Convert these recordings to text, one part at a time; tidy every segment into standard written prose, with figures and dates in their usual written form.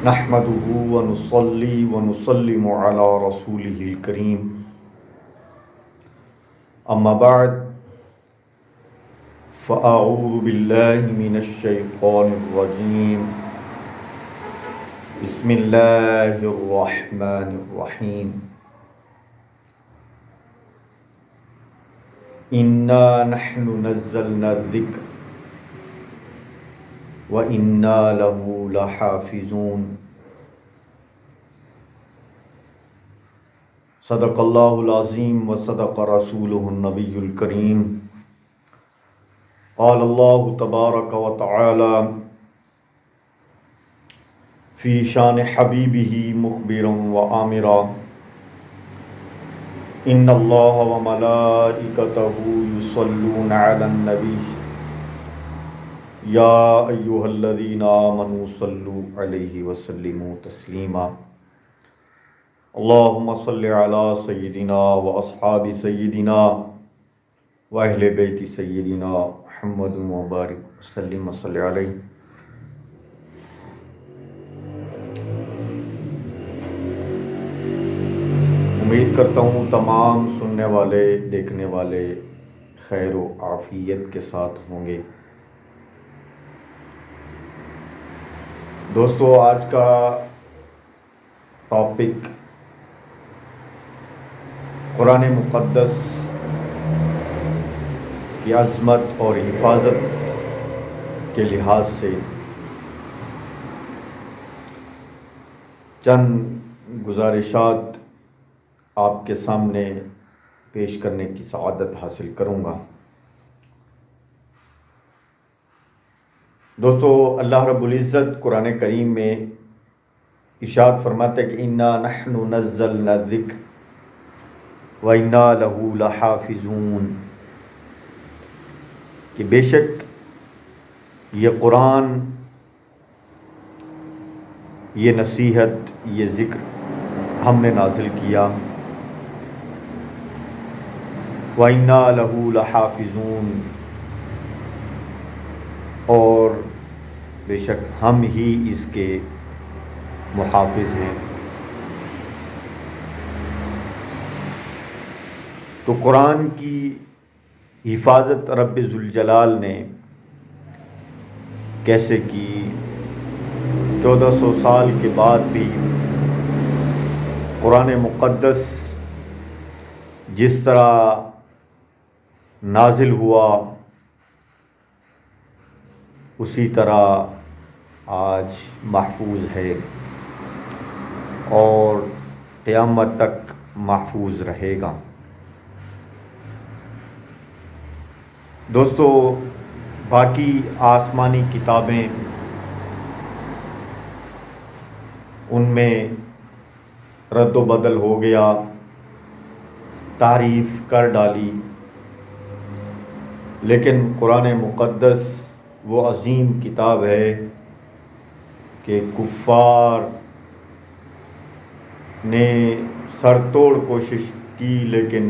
نحمده ونصلي ونسلم على رسوله الكريم أما بعد فأعوذ بالله من الشيطان الرجيم بسم الله الرحمن الرحيم إنا نحن نزلنا الذكر وَإِنَّا لَهُ لَحَافِظُونَ صدق اللہ العظیم وصدق رسولہ النبی الکریم قال اللہ تبارک وتعالی فی شان حبیبہ مخبرا وآمرا ان اللہ وملائکتہ یصلون علی النبی یا ایہا الذین آمنوا صلوا علیہ وسلموا تسلیما اللہم صل علی سیدنا و اصحاب سیدنا و اہل بیت سیدنا محمد مبارک وسلم صلی علیہ۔ امید کرتا ہوں تمام سننے والے دیکھنے والے خیر و عافیت کے ساتھ ہوں گے۔ دوستو، آج کا ٹاپک قرآن مقدس کی عظمت اور حفاظت کے لحاظ سے چند گزارشات آپ کے سامنے پیش کرنے کی سعادت حاصل کروں گا۔ دوستو، اللہ رب العزت قرآن کریم میں ارشاد فرماتے ہیں کہ انا نحن نزلنا الذکر وانا لہ لحافظون، کہ بے شک یہ قرآن، یہ نصیحت، یہ ذکر ہم نے نازل کیا، وانا لہ لحافظون، اور بے شک ہم ہی اس کے محافظ ہیں۔ تو قرآن کی حفاظت رب ذوالجلال نے کیسے کی؟ 1400 سال کے بعد بھی قرآن مقدس جس طرح نازل ہوا اسی طرح آج محفوظ ہے اور قیامت تک محفوظ رہے گا۔ دوستو، باقی آسمانی کتابیں ان میں رد و بدل ہو گیا، تعریف کر ڈالی، لیکن قرآن مقدس وہ عظیم کتاب ہے کہ کفار نے سر توڑ کوشش کی لیکن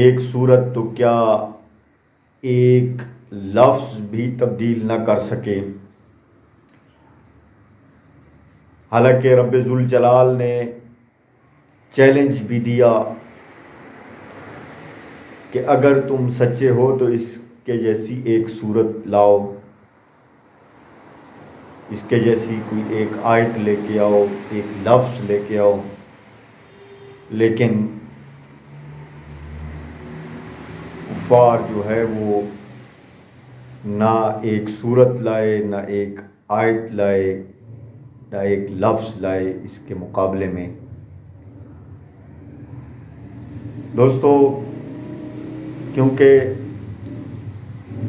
ایک سورت تو کیا ایک لفظ بھی تبدیل نہ کر سکے۔ حالانکہ رب ذوالجلال نے چیلنج بھی دیا کہ اگر تم سچے ہو تو اس کے جیسی ایک سورت لاؤ، اس کے جیسی کوئی ایک آیت لے کے آؤ، ایک لفظ لے کے آؤ، لیکن کفار جو ہے وہ نہ ایک سورت لائے، نہ ایک آیت لائے، نہ ایک لفظ لائے اس کے مقابلے میں۔ دوستو، کیونکہ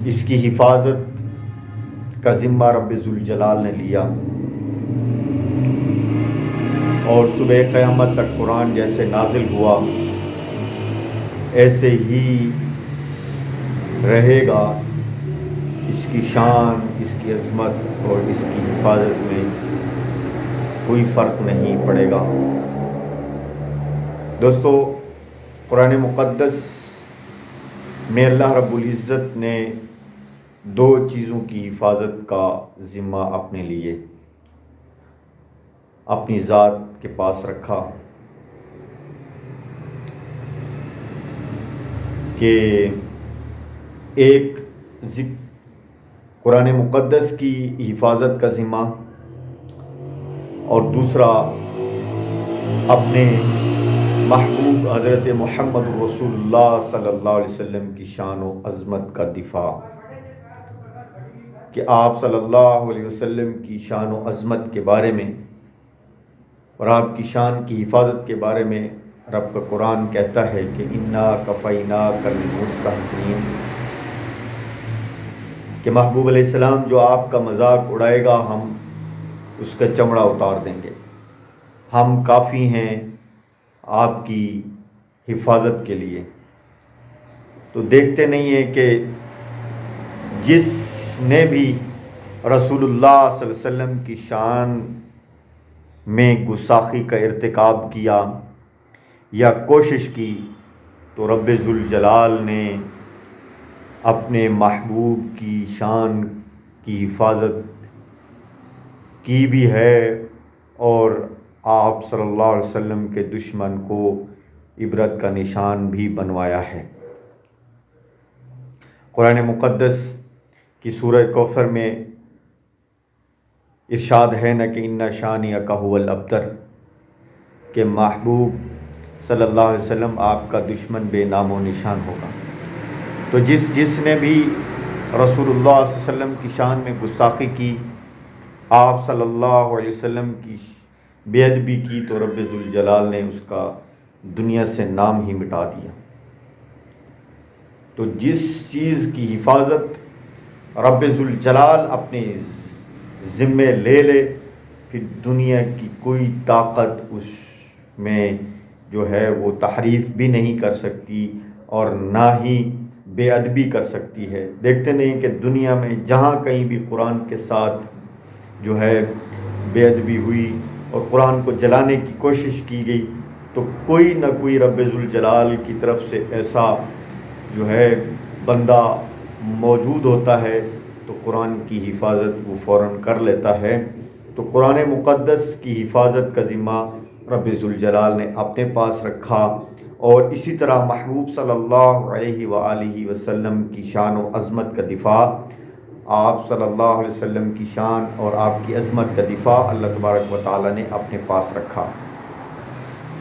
اس کی حفاظت کا ذمہ رب ذوالجلال نے لیا اور صبح قیامت تک قرآن جیسے نازل ہوا ایسے ہی رہے گا، اس کی شان، اس کی عظمت اور اس کی حفاظت میں کوئی فرق نہیں پڑے گا۔ دوستو، قرآن مقدس میں اللہ رب العزت نے دو چیزوں کی حفاظت کا ذمہ اپنے لیے اپنی ذات کے پاس رکھا کہ ایک قرآن مقدس کی حفاظت کا ذمہ اور دوسرا اپنے محبوب حضرت محمد رسول اللہ صلی اللہ علیہ وسلم کی شان و عظمت کا دفاع، کہ آپ صلی اللہ علیہ وسلم کی شان و عظمت کے بارے میں اور آپ کی شان کی حفاظت کے بارے میں رب کا قرآن کہتا ہے کہ انا کفیناک المستہزئین، کہ محبوب علیہ السلام جو آپ کا مذاق اڑائے گا ہم اس کا چمڑا اتار دیں گے، ہم کافی ہیں آپ کی حفاظت کے لیے۔ تو دیکھتے نہیں ہیں کہ جس نے بھی رسول اللہ صلی اللہ علیہ وسلم کی شان میں گستاخی کا ارتکاب کیا یا کوشش کی تو رب ذوالجلال نے اپنے محبوب کی شان کی حفاظت کی بھی ہے اور آپ صلی اللہ علیہ وسلم کے دشمن کو عبرت کا نشان بھی بنوایا ہے۔ قرآن مقدس کی سورہ کوثر میں ارشاد ہے نہ کہ ان شانئک ھو الابتر، کہ محبوب صلی اللہ علیہ وسلم آپ کا دشمن بے نام و نشان ہوگا۔ تو جس نے بھی رسول اللہ صلی اللہ علیہ وسلم کی شان میں گستاخی کی، آپ صلی اللہ علیہ وسلم کی بے ادبی کی، تو رب ذوالجلال نے اس کا دنیا سے نام ہی مٹا دیا۔ تو جس چیز کی حفاظت رب ذوالجلال اپنے ذمے لے لے، پھر دنیا کی کوئی طاقت اس میں جو ہے وہ تحریف بھی نہیں کر سکتی اور نہ ہی بے ادبی کر سکتی ہے۔ دیکھتے نہیں کہ دنیا میں جہاں کہیں بھی قرآن کے ساتھ جو ہے بے ادبی ہوئی اور قرآن کو جلانے کی کوشش کی گئی تو کوئی نہ کوئی رب ذوالجلال کی طرف سے ایسا جو ہے بندہ موجود ہوتا ہے تو قرآن کی حفاظت وہ فوراً کر لیتا ہے۔ تو قرآن مقدس کی حفاظت کا ذمہ رب ذوالجلال نے اپنے پاس رکھا، اور اسی طرح محبوب صلی اللہ علیہ وآلہ وسلم کی شان و عظمت کا دفاع، آپ صلی اللہ علیہ وسلم کی شان اور آپ کی عظمت کا دفاع اللہ تبارک و تعالیٰ نے اپنے پاس رکھا۔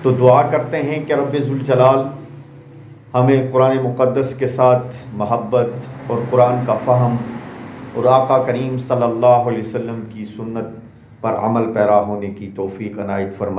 تو دعا کرتے ہیں کہ رب ذوالجلال ہمیں قرآن مقدس کے ساتھ محبت اور قرآن کا فہم اور آقا کریم صلی اللہ علیہ وسلم کی سنت پر عمل پیرا ہونے کی توفیق عنایت فرمائے۔